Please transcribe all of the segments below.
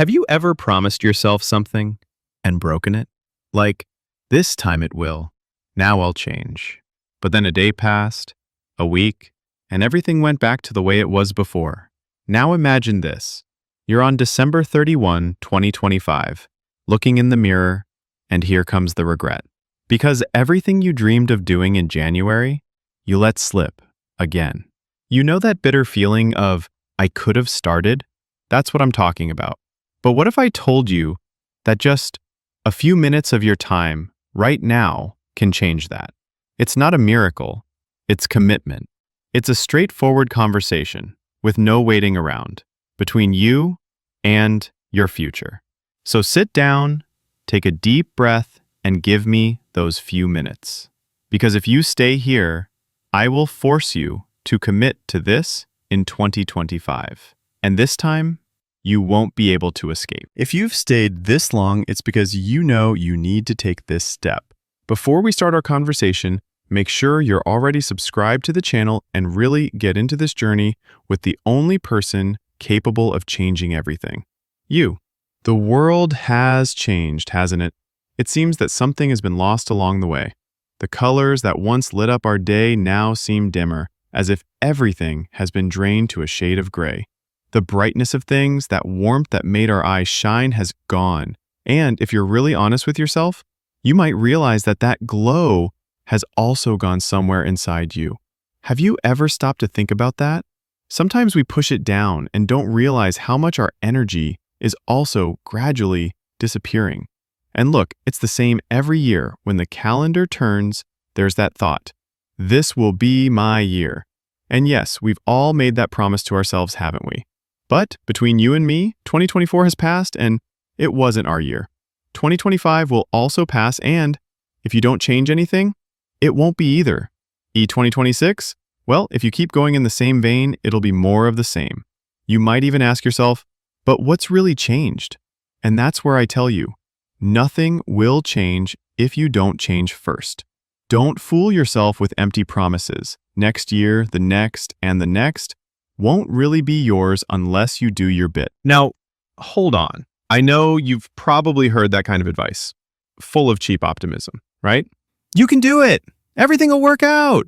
Have you ever promised yourself something and broken it? Like, this time it will. Now I'll change. But then a day passed, a week, and everything went back to the way it was before. Now imagine this. You're on December 31, 2025, looking in the mirror, and here comes the regret. Because everything you dreamed of doing in January, you let slip again. You know that bitter feeling of, I could have started? That's what I'm talking about. But what if I told you that just a few minutes of your time right now can change that? It's not a miracle, it's commitment. It's a straightforward conversation with no waiting around between you and your future. So sit down, take a deep breath, and give me those few minutes. Because if you stay here, I will force you to commit to this in 2025. And this time, you won't be able to escape. If you've stayed this long, it's because you know you need to take this step. Before we start our conversation, make sure you're already subscribed to the channel and really get into this journey with the only person capable of changing everything. You. The world has changed, hasn't it? It seems that something has been lost along the way. The colors that once lit up our day now seem dimmer, as if everything has been drained to a shade of gray. The brightness of things, that warmth that made our eyes shine, has gone. And if you're really honest with yourself, you might realize that that glow has also gone somewhere inside you. Have you ever stopped to think about that? Sometimes we push it down and don't realize how much our energy is also gradually disappearing. And look, it's the same every year. When the calendar turns, there's that thought, this will be my year. And yes, we've all made that promise to ourselves, haven't we? But between you and me, 2024 has passed and it wasn't our year. 2025 will also pass, and if you don't change anything, it won't be either. 2026? Well, if you keep going in the same vein, it'll be more of the same. You might even ask yourself, but what's really changed? And that's where I tell you, nothing will change if you don't change first. Don't fool yourself with empty promises. Next year, the next, and the next won't really be yours unless you do your bit. Now, hold on. I know you've probably heard that kind of advice, full of cheap optimism, right? You can do it. Everything will work out.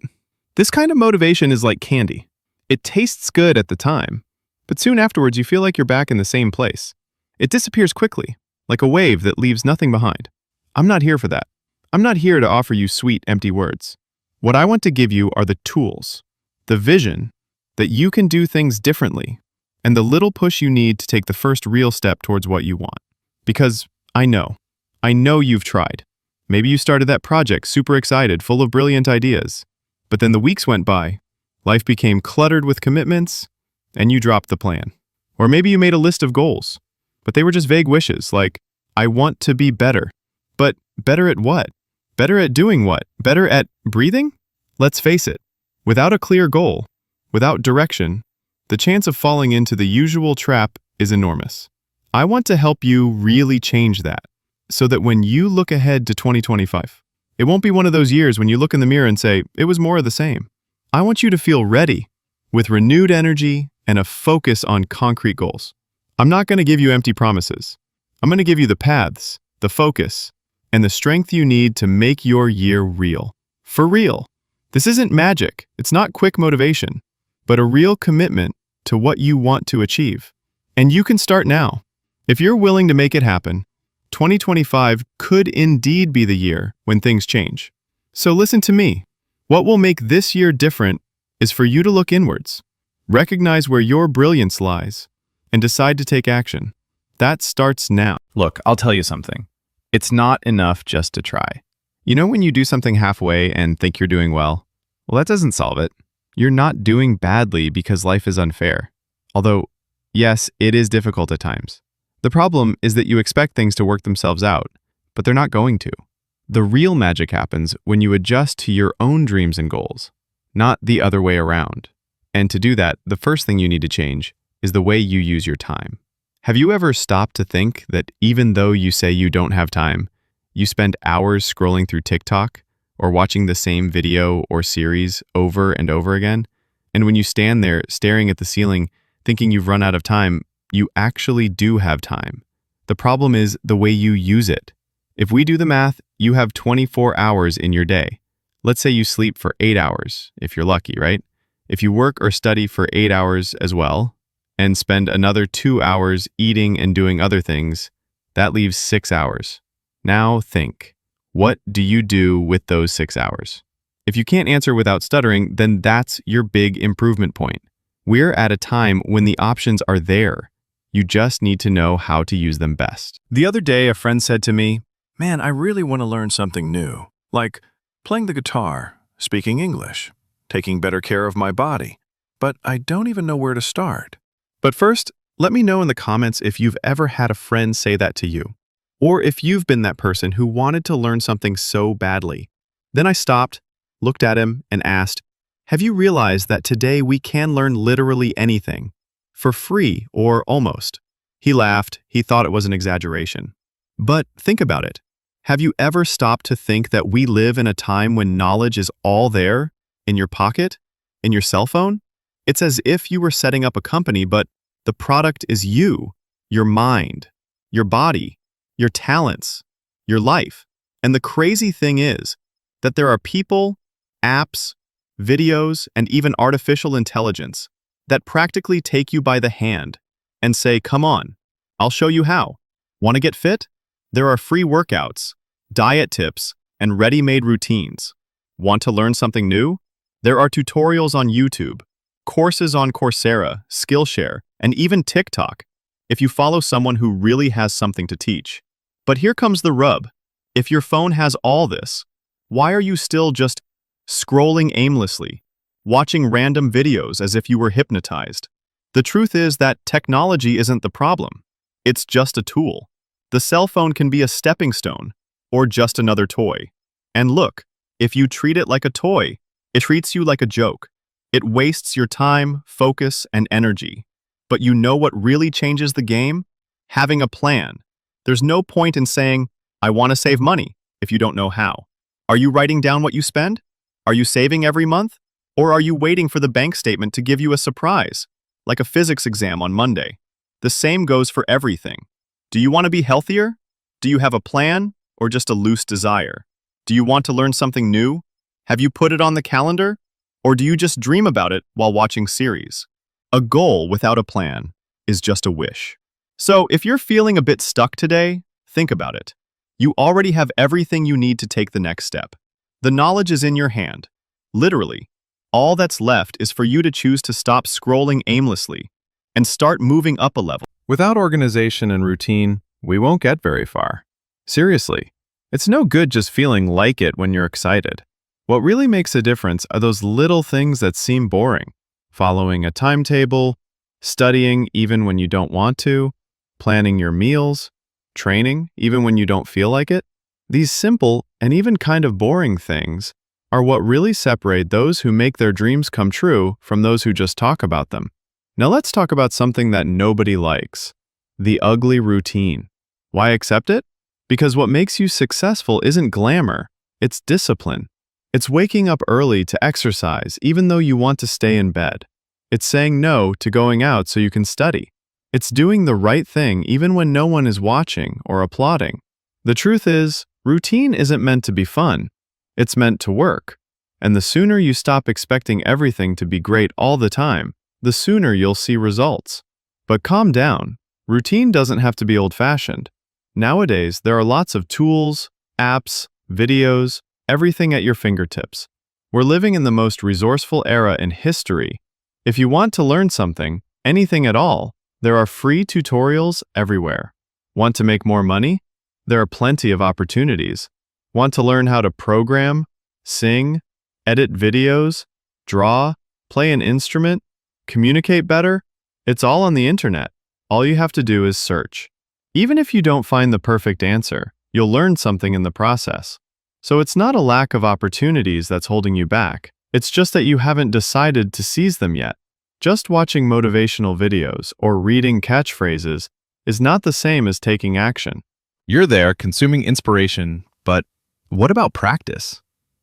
This kind of motivation is like candy. It tastes good at the time, but soon afterwards you feel like you're back in the same place. It disappears quickly, like a wave that leaves nothing behind. I'm not here for that. I'm not here to offer you sweet, empty words. What I want to give you are the tools, the vision, that you can do things differently, and the little push you need to take the first real step towards what you want. Because I know you've tried. Maybe you started that project super excited, full of brilliant ideas, but then the weeks went by, life became cluttered with commitments, and you dropped the plan. Or maybe you made a list of goals, but they were just vague wishes like, I want to be better. But better at what? Better at doing what? Better at breathing? Let's face it, without a clear goal, without direction, the chance of falling into the usual trap is enormous. I want to help you really change that, so that when you look ahead to 2025, it won't be one of those years when you look in the mirror and say, it was more of the same. I want you to feel ready, with renewed energy and a focus on concrete goals. I'm not going to give you empty promises. I'm going to give you the paths, the focus, and the strength you need to make your year real. For real. This isn't magic. It's not quick motivation, but a real commitment to what you want to achieve. And you can start now. If you're willing to make it happen, 2025 could indeed be the year when things change. So listen to me. What will make this year different is for you to look inwards, recognize where your brilliance lies, and decide to take action. That starts now. Look, I'll tell you something. It's not enough just to try. You know when you do something halfway and think you're doing well? Well, that doesn't solve it. You're not doing badly because life is unfair. Although, yes, it is difficult at times. The problem is that you expect things to work themselves out, but they're not going to. The real magic happens when you adjust to your own dreams and goals, not the other way around. And to do that, the first thing you need to change is the way you use your time. Have you ever stopped to think that even though you say you don't have time, you spend hours scrolling through TikTok or watching the same video or series over and over again? And when you stand there staring at the ceiling, thinking you've run out of time, You actually do have time. The problem is the way you use it. If we do the math, you have 24 hours in your day. Let's say you sleep for 8 hours, if you're lucky, right? If you work or study for 8 hours as well, and spend another 2 hours eating and doing other things, that leaves 6 hours. Now think, what do you do with those 6 hours? If you can't answer without stuttering, then that's your big improvement point. We're at a time when the options are there. You just need to know how to use them best. The other day, a friend said to me, "Man, I really want to learn something new, like playing the guitar, speaking English, taking better care of my body, but I don't even know where to start." But first, let me know in the comments if you've ever had a friend say that to you, or if you've been that person who wanted to learn something so badly. Then I stopped, looked at him, and asked, "Have you realized that today we can learn literally anything? For free, or almost?" He laughed. He thought it was an exaggeration. But think about it. Have you ever stopped to think that we live in a time when knowledge is all there, in your pocket, in your cell phone? It's as if you were setting up a company, but the product is you, your mind, your body, your talents, your life. And the crazy thing is that there are people, apps, videos, and even artificial intelligence that practically take you by the hand and say, "Come on, I'll show you how. Want to get fit? There are free workouts, diet tips, and ready-made routines. Want to learn something new? There are tutorials on YouTube, courses on Coursera, Skillshare, and even TikTok, if you follow someone who really has something to teach." But here comes the rub. If your phone has all this, why are you still just scrolling aimlessly, watching random videos as if you were hypnotized? The truth is that technology isn't the problem. It's just a tool. The cell phone can be a stepping stone, or just another toy. And look, if you treat it like a toy, it treats you like a joke. It wastes your time, focus, and energy. But you know what really changes the game? Having a plan. There's no point in saying, "I want to save money," if you don't know how. Are you writing down what you spend? Are you saving every month? Or are you waiting for the bank statement to give you a surprise, like a physics exam on Monday? The same goes for everything. Do you want to be healthier? Do you have a plan, or just a loose desire? Do you want to learn something new? Have you put it on the calendar? Or do you just dream about it while watching series? A goal without a plan is just a wish. So if you're feeling a bit stuck today, think about it. You already have everything you need to take the next step. The knowledge is in your hand. Literally, all that's left is for you to choose to stop scrolling aimlessly and start moving up a level. Without organization and routine, we won't get very far. Seriously, it's no good just feeling like it when you're excited. What really makes a difference are those little things that seem boring. Following a timetable, studying even when you don't want to, planning your meals, training even when you don't feel like it. These simple and even kind of boring things are what really separate those who make their dreams come true from those who just talk about them. Now let's talk about something that nobody likes: the ugly routine. Why accept it? Because what makes you successful isn't glamour, it's discipline. It's waking up early to exercise even though you want to stay in bed. It's saying no to going out so you can study. It's doing the right thing even when no one is watching or applauding. The truth is, routine isn't meant to be fun. It's meant to work. And the sooner you stop expecting everything to be great all the time, the sooner you'll see results. But calm down. Routine doesn't have to be old-fashioned. Nowadays, there are lots of tools, apps, videos, everything at your fingertips. We're living in the most resourceful era in history. If you want to learn something, anything at all, there are free tutorials everywhere. Want to make more money? There are plenty of opportunities. Want to learn how to program, sing, edit videos, draw, play an instrument, communicate better? It's all on the internet. All you have to do is search. Even if you don't find the perfect answer, you'll learn something in the process. So it's not a lack of opportunities that's holding you back. It's just that you haven't decided to seize them yet. Just watching motivational videos or reading catchphrases is not the same as taking action. You're there consuming inspiration, but what about practice?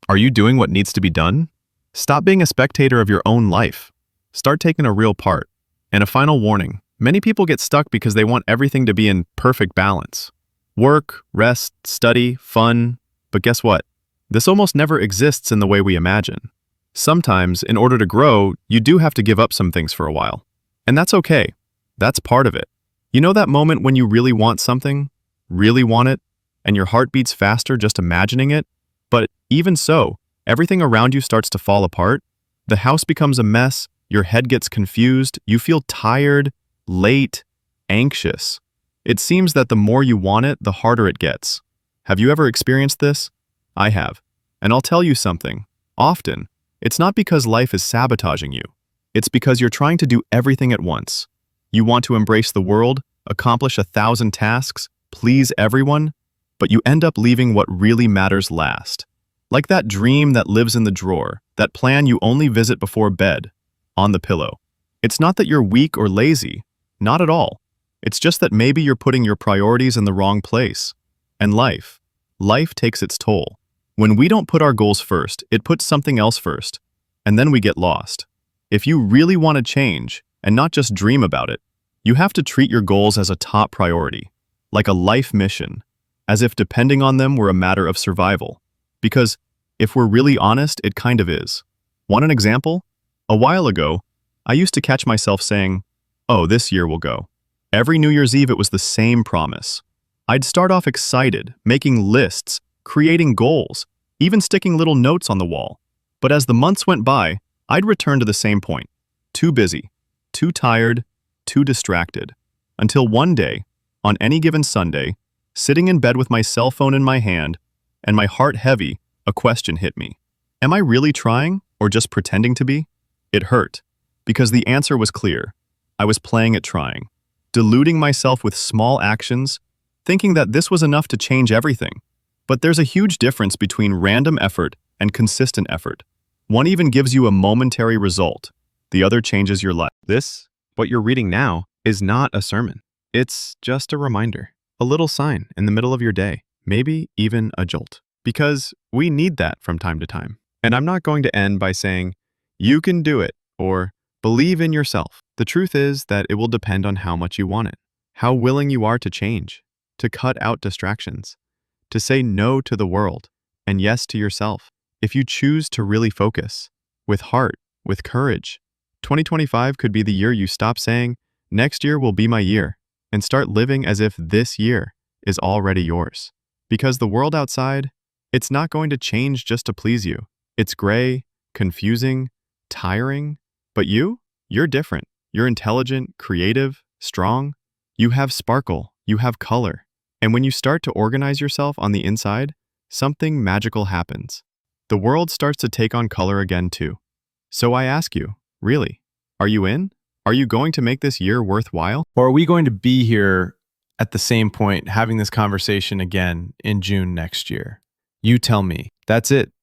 Are you doing what needs to be done? Stop being a spectator of your own life. Start taking a real part. And a final warning, Many people get stuck because they want everything to be in perfect balance. Work, rest, study, fun. But guess what? This almost never exists in the way we imagine. Sometimes, in order to grow, you do have to give up some things for a while. And that's okay. That's part of it. You know that moment when you really want something? Really want it? And your heart beats faster just imagining it? But even so, everything around you starts to fall apart. The house becomes a mess, your head gets confused, you feel tired, late, anxious. It seems that the more you want it, the harder it gets. Have you ever experienced this? I have. And I'll tell you something. Often, it's not because life is sabotaging you. It's because you're trying to do everything at once. You want to embrace the world, accomplish 1,000 tasks, please everyone, but you end up leaving what really matters last. Like that dream that lives in the drawer, that plan you only visit before bed, on the pillow. It's not that you're weak or lazy, not at all. It's just that maybe you're putting your priorities in the wrong place. And life takes its toll. When we don't put our goals first, it puts something else first, and then we get lost. If you really want to change, and not just dream about it, you have to treat your goals as a top priority, like a life mission, as if depending on them were a matter of survival. Because, if we're really honest, it kind of is. Want an example? A while ago, I used to catch myself saying, "Oh, this year will go." Every New Year's Eve it was the same promise. I'd start off excited, making lists, creating goals, even sticking little notes on the wall. But as the months went by, I'd return to the same point. Too busy, too tired, too distracted. Until one day, on any given Sunday, sitting in bed with my cell phone in my hand, and my heart heavy, a question hit me. Am I really trying, or just pretending to be? It hurt, because the answer was clear. I was playing at trying, deluding myself with small actions, thinking that this was enough to change everything. But there's a huge difference between random effort and consistent effort. One even gives you a momentary result. The other changes your life. What you're reading now, is not a sermon. It's just a reminder, a little sign in the middle of your day, maybe even a jolt. Because we need that from time to time. And I'm not going to end by saying, you can do it, or believe in yourself. The truth is that it will depend on how much you want it, how willing you are to change, to cut out distractions, to say no to the world, and yes to yourself. If you choose to really focus, with heart, with courage, 2025 could be the year you stop saying, next year will be my year, and start living as if this year is already yours. Because the world outside, it's not going to change just to please you. It's gray, confusing, tiring, but you're different. You're intelligent, creative, strong. You have sparkle, you have color. And when you start to organize yourself on the inside, something magical happens. The world starts to take on color again too. So I ask you, really, are you in? Are you going to make this year worthwhile? Or are we going to be here at the same point having this conversation again in June next year? You tell me. That's it.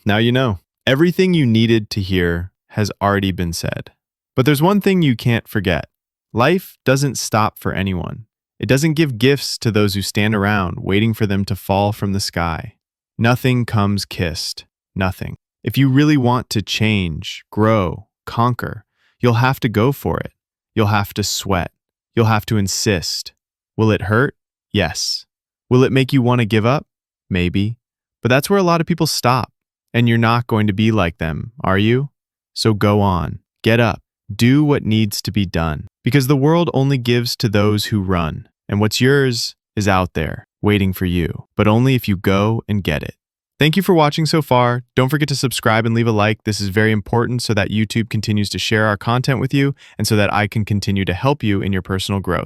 Now you know. Everything you needed to hear has already been said. But there's one thing you can't forget. Life doesn't stop for anyone. It doesn't give gifts to those who stand around waiting for them to fall from the sky. Nothing comes kissed. Nothing. If you really want to change, grow, conquer, you'll have to go for it. You'll have to sweat. You'll have to insist. Will it hurt? Yes. Will it make you want to give up? Maybe. But that's where a lot of people stop. And you're not going to be like them, are you? So go on. Get up. Do what needs to be done. Because the world only gives to those who run. And what's yours is out there, waiting for you. But only if you go and get it. Thank you for watching so far. Don't forget to subscribe and leave a like. This is very important so that YouTube continues to share our content with you and so that I can continue to help you in your personal growth.